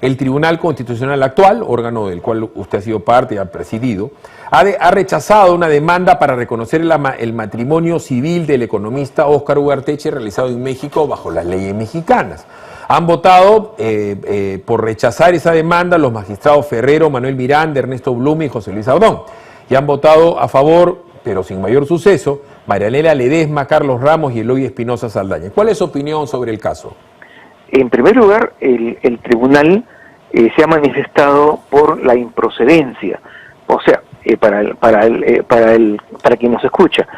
el Tribunal Constitucional actual, órgano del cual usted ha sido parte y ha presidido, ha rechazado una demanda para reconocer el matrimonio civil del economista Óscar Ugarteche realizado en México bajo las leyes mexicanas. Han votado por rechazar esa demanda los magistrados Ferrero, Manuel Miranda, Ernesto Blume y José Luis Abdón. Y han votado a favor, pero sin mayor suceso, Marianela Ledesma, Carlos Ramos y Eloy Espinosa Saldaña. ¿Cuál es su opinión sobre el caso? En primer lugar, el tribunal se ha manifestado por la improcedencia. O sea, para quien nos escucha,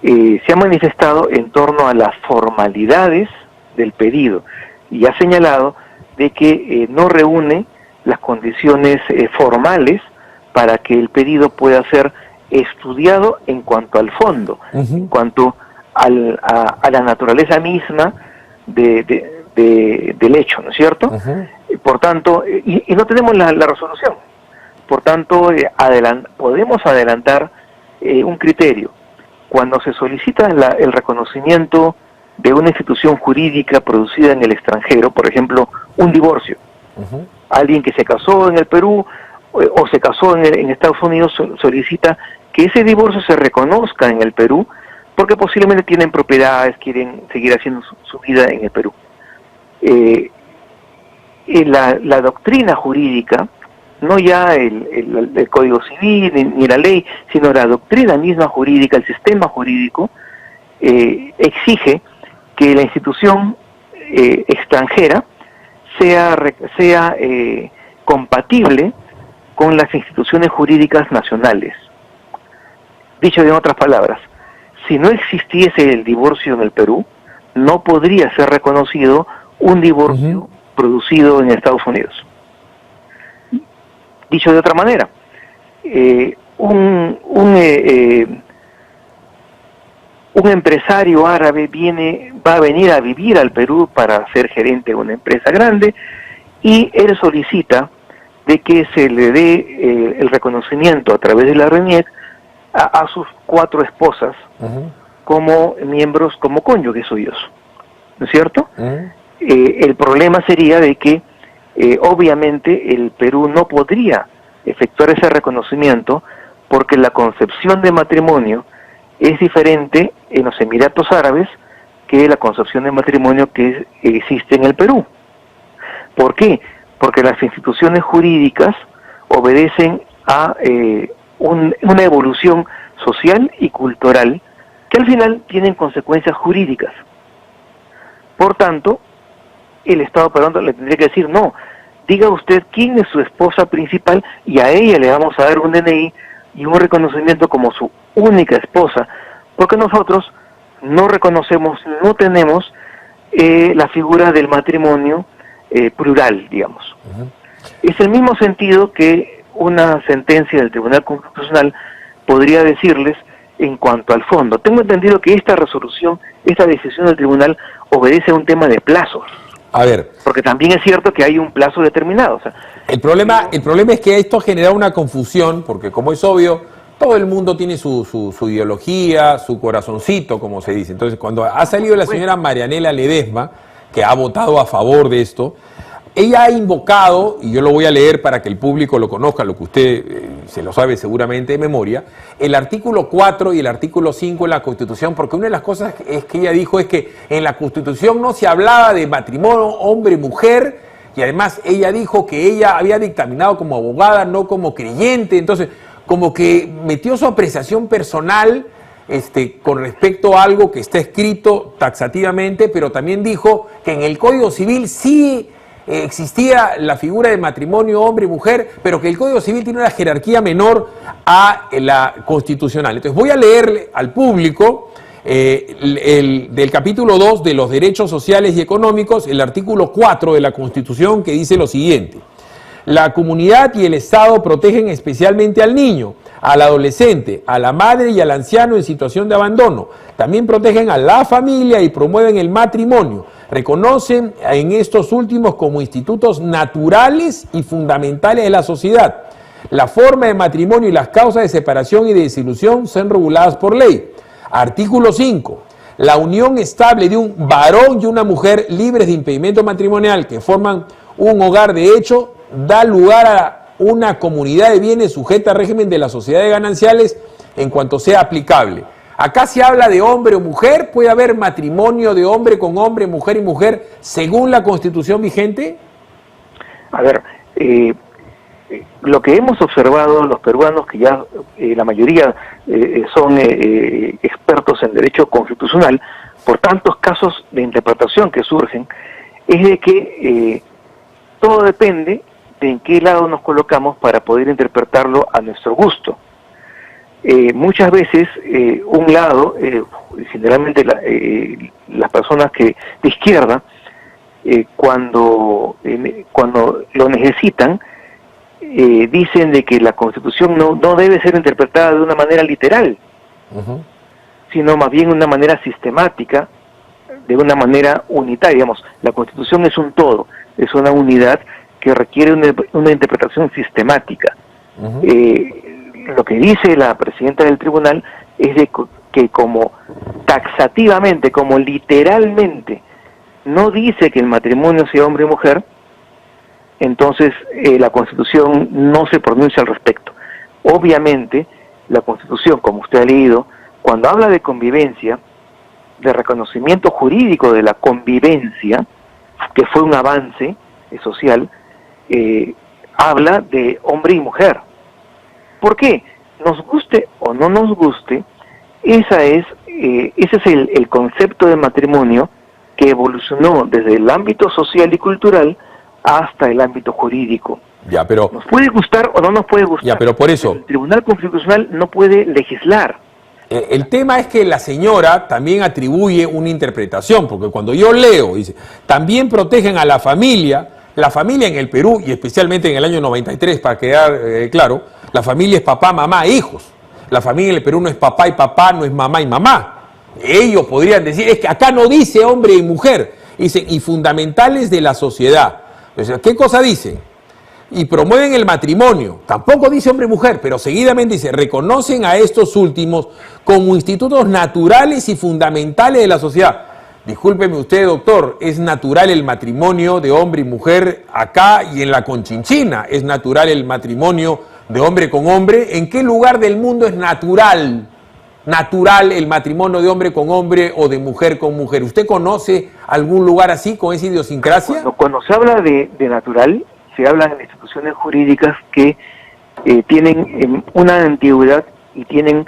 se ha manifestado en torno a las formalidades del pedido y ha señalado de que no reúne las condiciones formales para que el pedido pueda ser estudiado en cuanto al fondo, en cuanto a la naturaleza misma del hecho, ¿no es cierto? Por tanto, y no tenemos la resolución. Por tanto, podemos adelantar un criterio. Cuando se solicita el reconocimiento de una institución jurídica producida en el extranjero, por ejemplo, un divorcio, alguien que se casó en el Perú o se casó en Estados Unidos solicita que ese divorcio se reconozca en el Perú porque posiblemente tienen propiedades, quieren seguir haciendo su vida en el Perú. La doctrina jurídica, no ya el Código Civil ni la ley, sino la doctrina misma jurídica, el sistema jurídico, exige que la institución extranjera sea compatible con las instituciones jurídicas nacionales. Dicho en otras palabras, si no existiese el divorcio en el Perú, no podría ser reconocido un divorcio producido en Estados Unidos. Dicho de otra manera, un empresario árabe va a venir a vivir al Perú para ser gerente de una empresa grande y él solicita de que se le dé el reconocimiento a través de la RENIEC a sus 4 esposas como miembros, como cónyuges suyos, ¿no es cierto? El problema sería de que obviamente el Perú no podría efectuar ese reconocimiento porque la concepción de matrimonio es diferente en los Emiratos Árabes que la concepción de matrimonio que existe en el Perú. ¿Por qué? Porque las instituciones jurídicas obedecen a una evolución social y cultural que al final tienen consecuencias jurídicas. Por tanto, el Estado peruano le tendría que decir, no, diga usted quién es su esposa principal y a ella le vamos a dar un DNI y un reconocimiento como su única esposa, porque nosotros no reconocemos, no tenemos la figura del matrimonio plural, digamos. Es el mismo sentido que una sentencia del Tribunal Constitucional podría decirles en cuanto al fondo. Tengo entendido que esta resolución, esta decisión del tribunal obedece a un tema de plazos. A ver. Porque también es cierto que hay un plazo determinado. O sea, el problema es que esto genera una confusión, porque como es obvio, todo el mundo tiene su ideología, su corazoncito, como se dice. Entonces, cuando ha salido la señora Marianela Ledesma, que ha votado a favor de esto, ella ha invocado, y yo lo voy a leer para que el público lo conozca, lo que usted se lo sabe seguramente de memoria, el artículo 4 y el artículo 5 de la Constitución, porque una de las cosas que ella dijo es que en la Constitución no se hablaba de matrimonio hombre-mujer, y además ella dijo que ella había dictaminado como abogada, no como creyente, entonces como que metió su apreciación personal con respecto a algo que está escrito taxativamente, pero también dijo que en el Código Civil sí existía la figura de matrimonio hombre y mujer, pero que el Código Civil tiene una jerarquía menor a la constitucional. Entonces voy a leerle al público del capítulo 2 de los derechos sociales y económicos, el artículo 4 de la Constitución, que dice lo siguiente: la comunidad y el Estado protegen especialmente al niño, al adolescente, a la madre y al anciano en situación de abandono. También protegen a la familia y promueven el matrimonio. Reconocen en estos últimos como institutos naturales y fundamentales de la sociedad. La forma de matrimonio y las causas de separación y de disolución son reguladas por ley. Artículo 5. La unión estable de un varón y una mujer libres de impedimento matrimonial que forman un hogar de hecho da lugar a una comunidad de bienes sujeta al régimen de las sociedades gananciales en cuanto sea aplicable. Acá se habla de hombre o mujer, ¿puede haber matrimonio de hombre con hombre, mujer y mujer según la Constitución vigente? A ver, lo que hemos observado los peruanos, que ya la mayoría son expertos en derecho constitucional, por tantos casos de interpretación que surgen, es de que todo depende de en qué lado nos colocamos para poder interpretarlo a nuestro gusto. Muchas veces un lado, generalmente las personas de izquierda, cuando lo necesitan, dicen de que la Constitución no debe ser interpretada de una manera literal, sino más bien de una manera sistemática, de una manera unitaria. Digamos, la Constitución es un todo, es una unidad que requiere una interpretación sistemática. Lo que dice la presidenta del tribunal es de que como taxativamente, como literalmente, no dice que el matrimonio sea hombre y mujer, entonces la Constitución no se pronuncia al respecto. Obviamente, la Constitución, como usted ha leído, cuando habla de convivencia, de reconocimiento jurídico de la convivencia, que fue un avance social, habla de hombre y mujer. ¿Por qué? Nos guste o no nos guste, ese es el concepto de matrimonio que evolucionó desde el ámbito social y cultural hasta el ámbito jurídico. Ya, pero nos puede gustar o no nos puede gustar. Ya, pero por eso el Tribunal Constitucional no puede legislar. El tema es que la señora también atribuye una interpretación, porque cuando yo leo, dice, también protegen a la familia en el Perú, y especialmente en el año 93, para quedar claro, la familia es papá, mamá, hijos. La familia en el Perú no es papá y papá, no es mamá y mamá. Ellos podrían decir, es que acá no dice hombre y mujer, dicen, y fundamentales de la sociedad. Entonces, ¿qué cosa dicen? Y promueven el matrimonio. Tampoco dice hombre y mujer, pero seguidamente dice, reconocen a estos últimos como institutos naturales y fundamentales de la sociedad. Discúlpeme usted, doctor, es natural el matrimonio de hombre y mujer acá y en la Conchinchina. Es natural el matrimonio de hombre con hombre. ¿En qué lugar del mundo es natural el matrimonio de hombre con hombre o de mujer con mujer? ¿Usted conoce algún lugar así, con esa idiosincrasia? Cuando se habla de natural, se hablan en instituciones jurídicas que tienen una antigüedad y tienen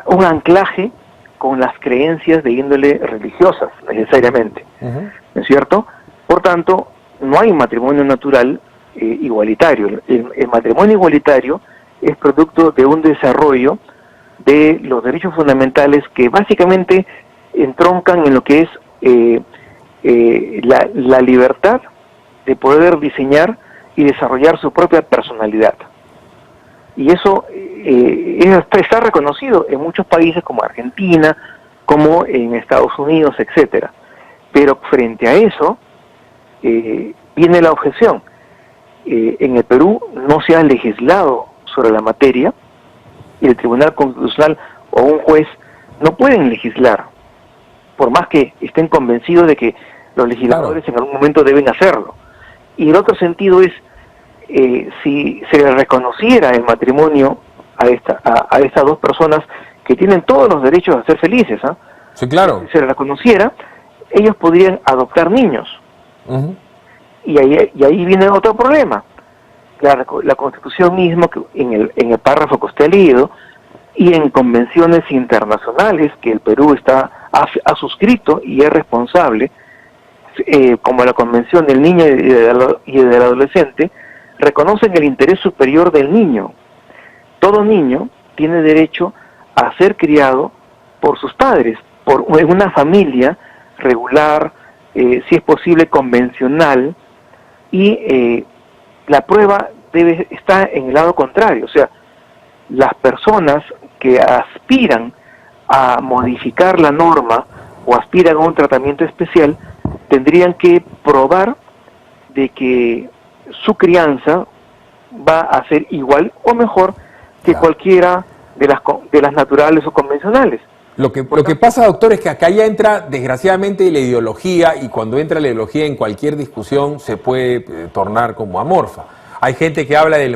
un anclaje con las creencias de índole religiosas, necesariamente, ¿no es cierto? Por tanto, no hay matrimonio natural igualitario. El matrimonio igualitario es producto de un desarrollo de los derechos fundamentales que básicamente entroncan en lo que es la libertad de poder diseñar y desarrollar su propia personalidad. Y eso está reconocido en muchos países como Argentina, como en Estados Unidos, etcétera. Pero frente a eso, viene la objeción. En el Perú no se ha legislado sobre la materia, y el Tribunal Constitucional o un juez no pueden legislar, por más que estén convencidos de que los legisladores en algún momento deben hacerlo. Y el otro sentido es, si se le reconociera el matrimonio a estas dos personas que tienen todos los derechos a ser felices, sí, claro. Si se le reconociera, ellos podrían adoptar niños. Y ahí viene otro problema. La Constitución misma, que en el párrafo que usted ha leído, y en convenciones internacionales que el Perú ha suscrito y es responsable, como la Convención del Niño y del Adolescente, reconocen el interés superior del niño. Todo niño tiene derecho a ser criado por sus padres, en una familia regular, si es posible convencional, y la prueba está en el lado contrario. O sea, las personas que aspiran a modificar la norma o aspiran a un tratamiento especial tendrían que probar de que su crianza va a ser igual o mejor que cualquiera de las naturales o convencionales. Lo que pasa, doctor, es que acá ya entra, desgraciadamente, la ideología, y cuando entra la ideología en cualquier discusión se puede tornar como amorfa. Hay gente que habla del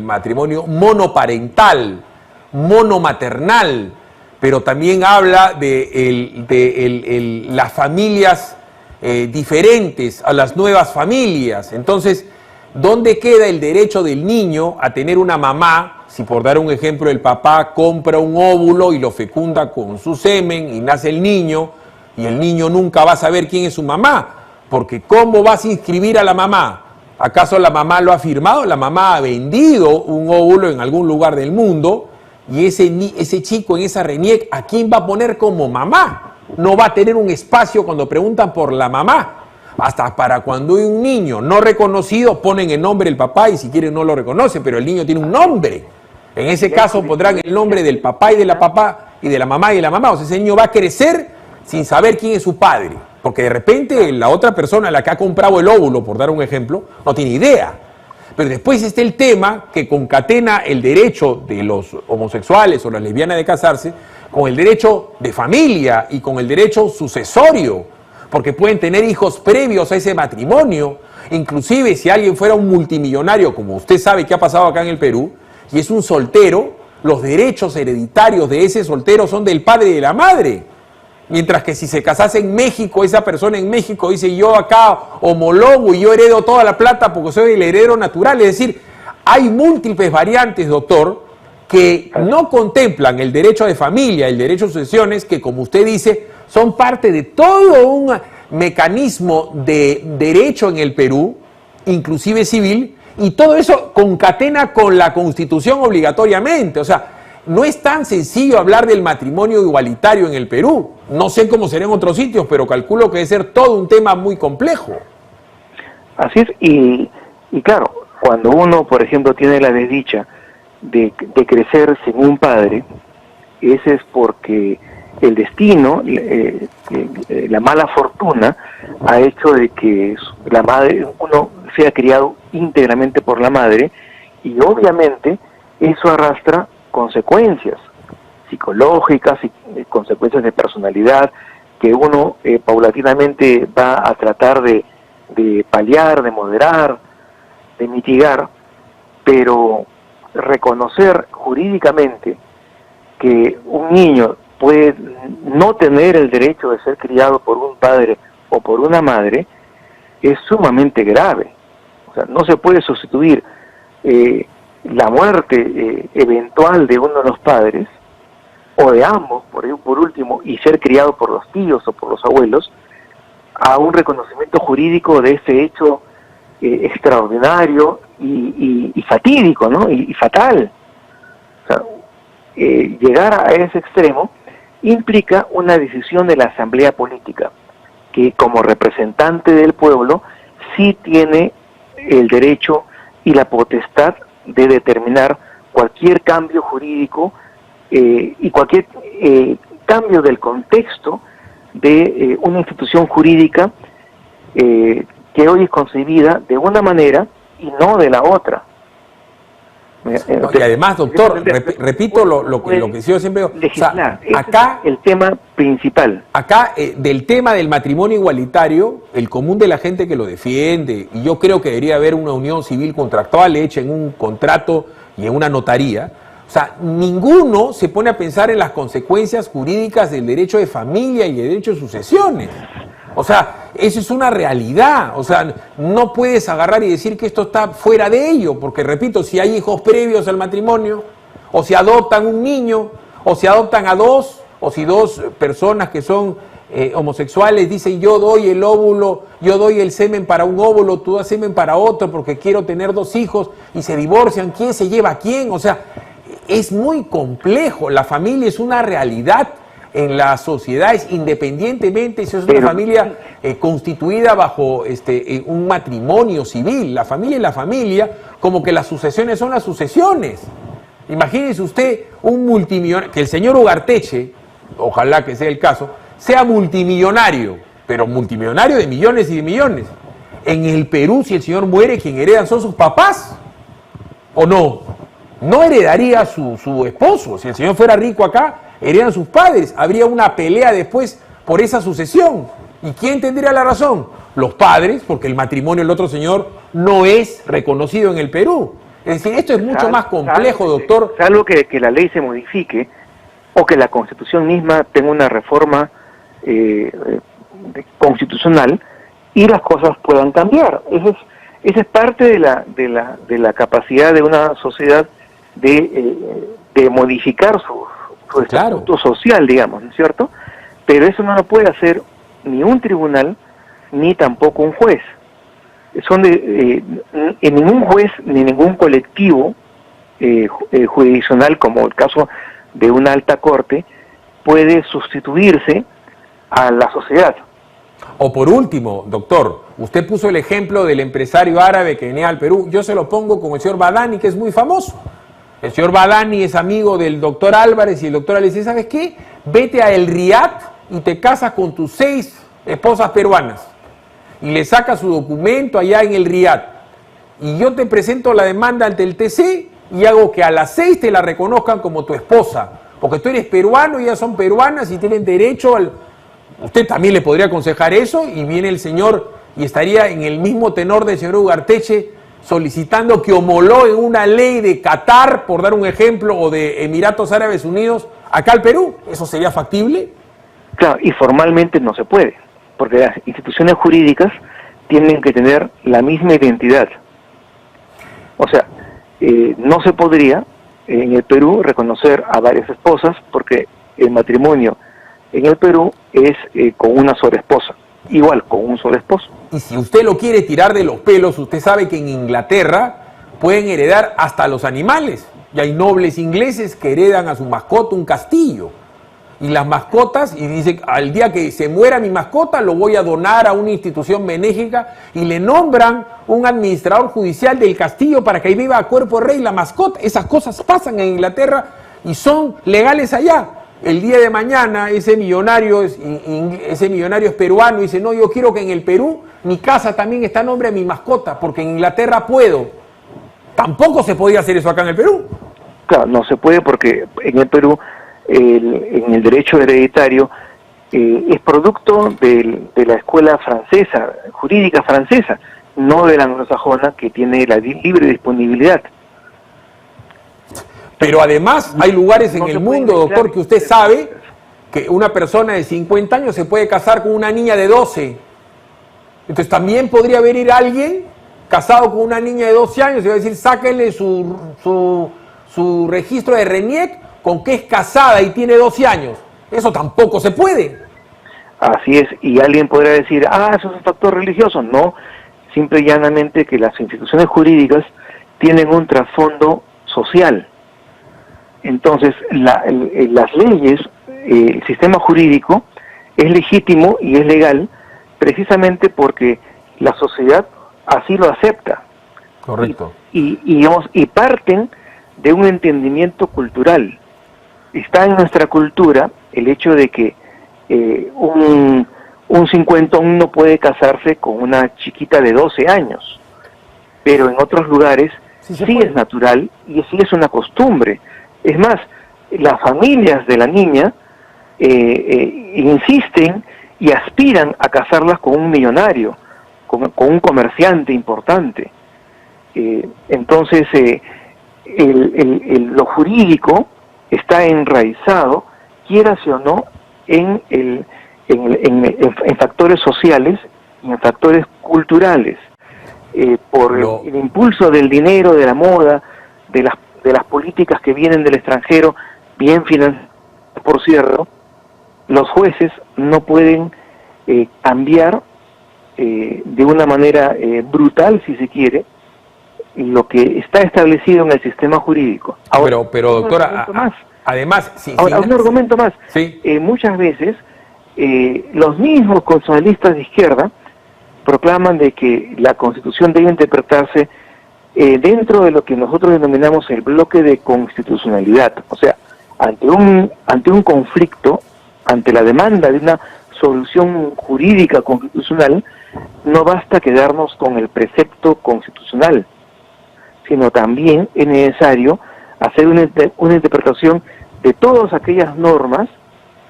matrimonio monoparental, monomaternal, pero también habla de las familias diferentes, a las nuevas familias. Entonces, ¿dónde queda el derecho del niño a tener una mamá? Si por dar un ejemplo, el papá compra un óvulo y lo fecunda con su semen y nace el niño, y el niño nunca va a saber quién es su mamá, porque ¿cómo vas a inscribir a la mamá? ¿Acaso la mamá lo ha firmado? La mamá ha vendido un óvulo en algún lugar del mundo, y ese chico en esa RENIEC, ¿a quién va a poner como mamá? No va a tener un espacio cuando preguntan por la mamá. Hasta para cuando hay un niño no reconocido, ponen el nombre del papá y si quieren no lo reconocen, pero el niño tiene un nombre. En ese caso pondrán el nombre del papá y de la papá y de la mamá y de la mamá. O sea, ese niño va a crecer sin saber quién es su padre. Porque de repente la otra persona, la que ha comprado el óvulo, por dar un ejemplo, no tiene idea. Pero después está el tema que concatena el derecho de los homosexuales o las lesbianas de casarse con el derecho de familia y con el derecho sucesorio. Porque pueden tener hijos previos a ese matrimonio. Inclusive si alguien fuera un multimillonario, como usted sabe que ha pasado acá en el Perú, y es un soltero, los derechos hereditarios de ese soltero son del padre y de la madre. Mientras que si se casase en México, esa persona en México dice: yo acá homologo y yo heredo toda la plata porque soy el heredero natural. Es decir, hay múltiples variantes, doctor, que no contemplan el derecho de familia, el derecho de sucesiones, que como usted dice, son parte de todo un mecanismo de derecho en el Perú, inclusive civil, y todo eso concatena con la Constitución obligatoriamente. O sea, no es tan sencillo hablar del matrimonio igualitario en el Perú. No sé cómo será en otros sitios, pero calculo que debe ser todo un tema muy complejo. Así es, y claro, cuando uno, por ejemplo, tiene la desdicha de crecer sin un padre, ese es porque el destino, la mala fortuna, ha hecho de que la madre, uno sea criado íntegramente por la madre, y obviamente eso arrastra consecuencias psicológicas y consecuencias de personalidad que uno paulatinamente va a tratar de paliar, de moderar, de mitigar, pero reconocer jurídicamente que un niño puede no tener el derecho de ser criado por un padre o por una madre es sumamente grave. O sea, no se puede sustituir la muerte eventual de uno de los padres o de ambos, por último, y ser criado por los tíos o por los abuelos, a un reconocimiento jurídico de ese hecho extraordinario y fatídico, ¿no? Y fatal. O sea, llegar a ese extremo implica una decisión de la asamblea política, que como representante del pueblo sí tiene el derecho y la potestad de determinar cualquier cambio jurídico y cualquier cambio del contexto de una institución jurídica que hoy es concebida de una manera y no de la otra. No, y además, doctor, repito lo que yo siempre digo, o sea, acá es el tema principal. Acá, del tema del matrimonio igualitario, el común de la gente que lo defiende, y yo creo que debería haber una unión civil contractual hecha en un contrato y en una notaría, o sea, ninguno se pone a pensar en las consecuencias jurídicas del derecho de familia y el derecho de sucesiones. O sea, eso es una realidad. O sea, no puedes agarrar y decir que esto está fuera de ello, porque repito, si hay hijos previos al matrimonio, o si adoptan un niño, o si adoptan a dos, o si dos personas que son homosexuales dicen: yo doy el óvulo, yo doy el semen para un óvulo, tú das semen para otro porque quiero tener dos hijos, y se divorcian, ¿quién se lleva a quién? O sea, es muy complejo. La familia es una realidad en las sociedades, independientemente si es una familia constituida bajo un matrimonio civil. La familia es la familia, como que las sucesiones son las sucesiones. Imagínese usted un multimillonario, que el señor Ugarteche, ojalá que sea el caso, sea multimillonario, pero multimillonario de millones y de millones. En el Perú, si el señor muere, quien heredan son sus papás, ¿o no? No heredaría su esposo. Si el señor fuera rico acá, heredan sus padres. Habría una pelea después por esa sucesión. ¿Y quién tendría la razón? Los padres, porque el matrimonio del otro señor no es reconocido en el Perú. Es decir, esto es mucho más complejo, doctor. Salvo que la ley se modifique o que la Constitución misma tenga una reforma constitucional y las cosas puedan cambiar. Esa es parte de la capacidad de una sociedad de modificar su estatuto social, digamos, ¿no es cierto? Pero eso no lo puede hacer ni un tribunal ni tampoco un juez. En ningún juez ni ningún colectivo jurisdiccional, como el caso de una alta corte, puede sustituirse a la sociedad. O por último, doctor, usted puso el ejemplo del empresario árabe que venía al Perú. Yo se lo pongo con el señor Badani, que es muy famoso. El señor Badani es amigo del doctor Álvarez y el doctor le dice, ¿sabes qué? Vete a El Riad y te casas con tus 6 esposas peruanas. Y le saca su documento allá en El Riad. Y yo te presento la demanda ante el TC y hago que a las 6 te la reconozcan como tu esposa. Porque tú eres peruano y ellas son peruanas y tienen derecho al... Usted también le podría aconsejar eso y viene el señor y estaría en el mismo tenor del señor Ugarteche solicitando que homologuen una ley de Qatar, por dar un ejemplo, o de Emiratos Árabes Unidos acá al Perú. ¿Eso sería factible? Claro, y formalmente no se puede, porque las instituciones jurídicas tienen que tener la misma identidad. O sea, no se podría en el Perú reconocer a varias esposas porque el matrimonio en el Perú es con una sola esposa, igual con un solo esposo. Y si usted lo quiere tirar de los pelos, usted sabe que en Inglaterra pueden heredar hasta los animales. Y hay nobles ingleses que heredan a su mascota un castillo. Y las mascotas, y dice, al día que se muera mi mascota, lo voy a donar a una institución benéfica, y le nombran un administrador judicial del castillo para que ahí viva a cuerpo rey la mascota. Esas cosas pasan en Inglaterra y son legales allá. El día de mañana ese millonario es peruano y dice, no, yo quiero que en el Perú mi casa también está a nombre de mi mascota, porque en Inglaterra puedo. Tampoco se podía hacer eso acá en el Perú. Claro, no se puede porque en el Perú en el derecho hereditario es producto de la escuela francesa, jurídica francesa, no de la anglosajona, que tiene la libre disponibilidad. Pero además hay lugares en el mundo, doctor, que usted sabe que una persona de 50 años se puede casar con una niña de 12. Entonces también podría venir alguien casado con una niña de 12 años y va a decir, sáquenle su registro de RENIEC con que es casada y tiene 12 años. Eso tampoco se puede. Así es, y alguien podrá decir, eso es un factor religioso. No, simple y llanamente que las instituciones jurídicas tienen un trasfondo social. Entonces, las leyes, el sistema jurídico es legítimo y es legal precisamente porque la sociedad así lo acepta. Correcto. Y parten de un entendimiento cultural. Está en nuestra cultura el hecho de que un cincuentón no puede casarse con una chiquita de 12 años, pero en otros lugares sí es natural y sí es una costumbre. Es más, las familias de la niña insisten y aspiran a casarlas con un millonario, con un comerciante importante. Entonces, lo jurídico está enraizado, quieras o no, en factores sociales y en factores culturales. Por el impulso del dinero, de la moda, de las políticas que vienen del extranjero, bien financiadas, por cierto, los jueces no pueden cambiar de una manera brutal, si se quiere, lo que está establecido en el sistema jurídico. Ahora, pero doctora, además... un argumento más. Sí. Muchas veces los mismos constitucionalistas de izquierda proclaman de que la Constitución debe interpretarse dentro de lo que nosotros denominamos el bloque de constitucionalidad. O sea, ante un conflicto, ante la demanda de una solución jurídica constitucional, no basta quedarnos con el precepto constitucional, sino también es necesario hacer una interpretación de todas aquellas normas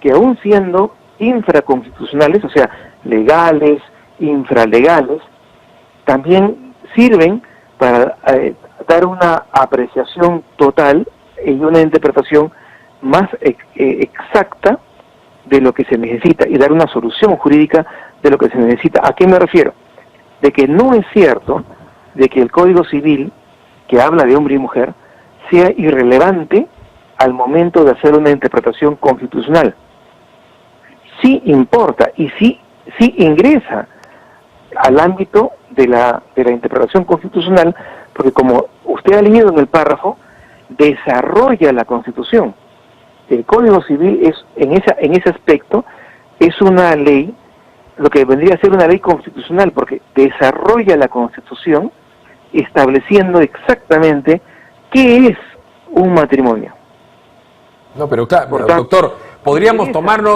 que, aún siendo infraconstitucionales, o sea, legales, infralegales, también sirven para dar una apreciación total y una interpretación más exacta de lo que se necesita y dar una solución jurídica de lo que se necesita. ¿A qué me refiero? De que no es cierto de que el Código Civil, que habla de hombre y mujer, sea irrelevante al momento de hacer una interpretación constitucional. Sí importa y sí ingresa al ámbito de la interpretación constitucional, porque, como usted ha leído en el párrafo, desarrolla la Constitución. El Código Civil es, en ese aspecto, es una ley, lo que vendría a ser una ley constitucional, porque desarrolla la Constitución estableciendo exactamente qué es un matrimonio. No, pero claro, Por tanto, doctor, podríamos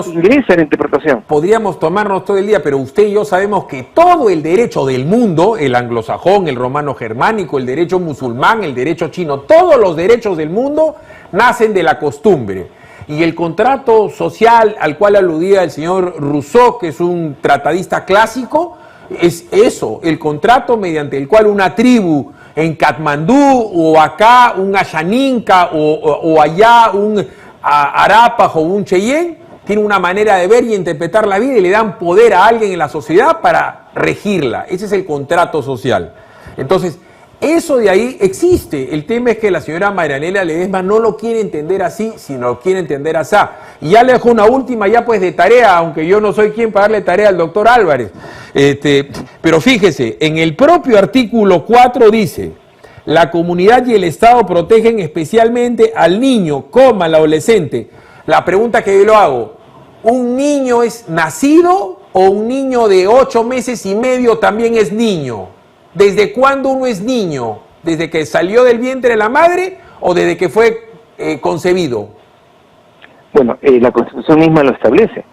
ingresa en la interpretación. Podríamos tomarnos todo el día, pero usted y yo sabemos que todo el derecho del mundo, el anglosajón, el romano germánico, el derecho musulmán, el derecho chino, todos los derechos del mundo nacen de la costumbre. Y el contrato social al cual aludía el señor Rousseau, que es un tratadista clásico, es eso, el contrato mediante el cual una tribu en Katmandú, o acá un Ashaninka, o allá un Arapaho o un Cheyenne, tiene una manera de ver y interpretar la vida y le dan poder a alguien en la sociedad para regirla. Ese es el contrato social. Entonces, eso de ahí existe. El tema es que la señora Marianela Ledesma no lo quiere entender así, sino lo quiere entender así. Y ya le dejo una última ya pues de tarea, aunque yo no soy quien para darle tarea al doctor Álvarez. Pero fíjese, en el propio artículo 4 dice: la comunidad y el Estado protegen especialmente al niño, al adolescente. La pregunta que yo lo hago: ¿un niño es nacido o un niño de 8 meses y medio también es niño? ¿Desde cuándo uno es niño? ¿Desde que salió del vientre de la madre o desde que fue concebido? Bueno, la Constitución misma lo establece.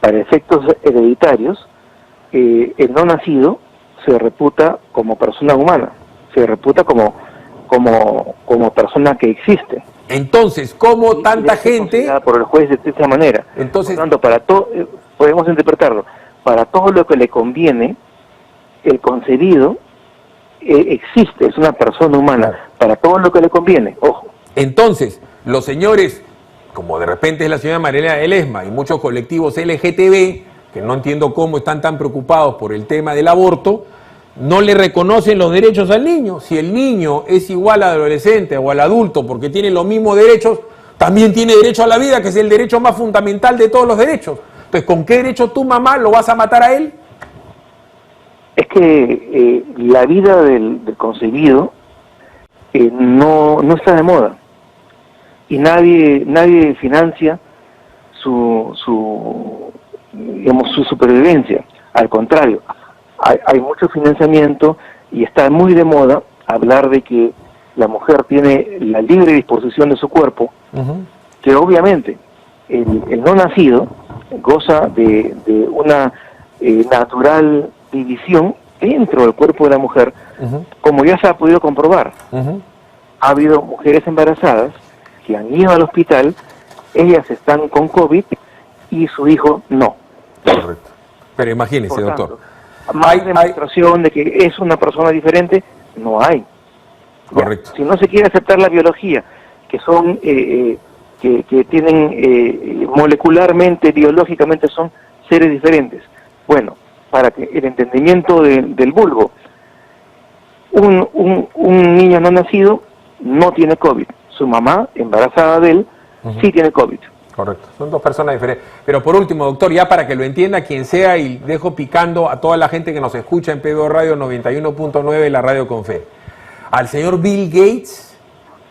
Para efectos hereditarios, el no nacido se reputa como persona humana, se reputa como persona que existe. Entonces, ¿cómo tanta gente por el juez de esa manera? Entonces, por tanto, podemos interpretarlo, para todo lo que le conviene, el concebido existe, es una persona humana, para todo lo que le conviene, ojo. Entonces, los señores, como de repente es la señora Marianela Ledesma y muchos colectivos LGTB, que no entiendo cómo están tan preocupados por el tema del aborto, no le reconocen los derechos al niño. Si el niño es igual al adolescente o al adulto porque tiene los mismos derechos, también tiene derecho a la vida, que es el derecho más fundamental de todos los derechos. Entonces, ¿con qué derecho tú, mamá, lo vas a matar a él? Es que la vida del concebido no está de moda y nadie financia su supervivencia. Al contrario, hay mucho financiamiento y está muy de moda hablar de que la mujer tiene la libre disposición de su cuerpo, que obviamente el no nacido goza de una natural división dentro del cuerpo de la mujer, como ya se ha podido comprobar. Ha habido mujeres embarazadas que han ido al hospital, ellas están con COVID y su hijo no. Correcto. Pero imagínese, Por tanto, doctor. Más demostración de que es una persona diferente, no hay. Correcto. Ya, si no se quiere aceptar la biología, que son que tienen molecularmente, biológicamente son seres diferentes. Bueno, para que el entendimiento del vulgo, un niño no nacido no tiene COVID. Su mamá, embarazada de él, sí tiene COVID. Correcto, son dos personas diferentes. Pero por último, doctor, ya para que lo entienda quien sea, y dejo picando a toda la gente que nos escucha en PBO Radio 91.9, la radio con fe. Al señor Bill Gates,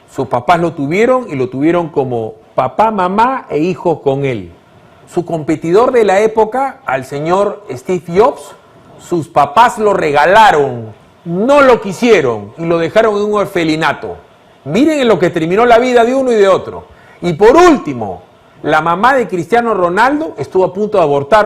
sus papás lo tuvieron y lo tuvieron como papá, mamá e hijos con él. Su competidor de la época, al señor Steve Jobs, sus papás lo regalaron, no lo quisieron y lo dejaron en un orfelinato. Miren en lo que terminó la vida de uno y de otro. Y por último, la mamá de Cristiano Ronaldo estuvo a punto de abortar.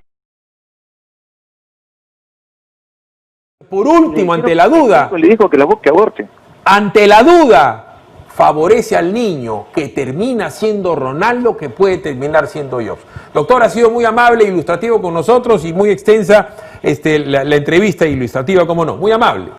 Por último, ante la duda, le dijo que aborte. ante la duda, favorece al niño que termina siendo Ronaldo, que puede terminar siendo Jobs. Doctor, ha sido muy amable, ilustrativo con nosotros y muy extensa la entrevista ilustrativa, cómo no, muy amable.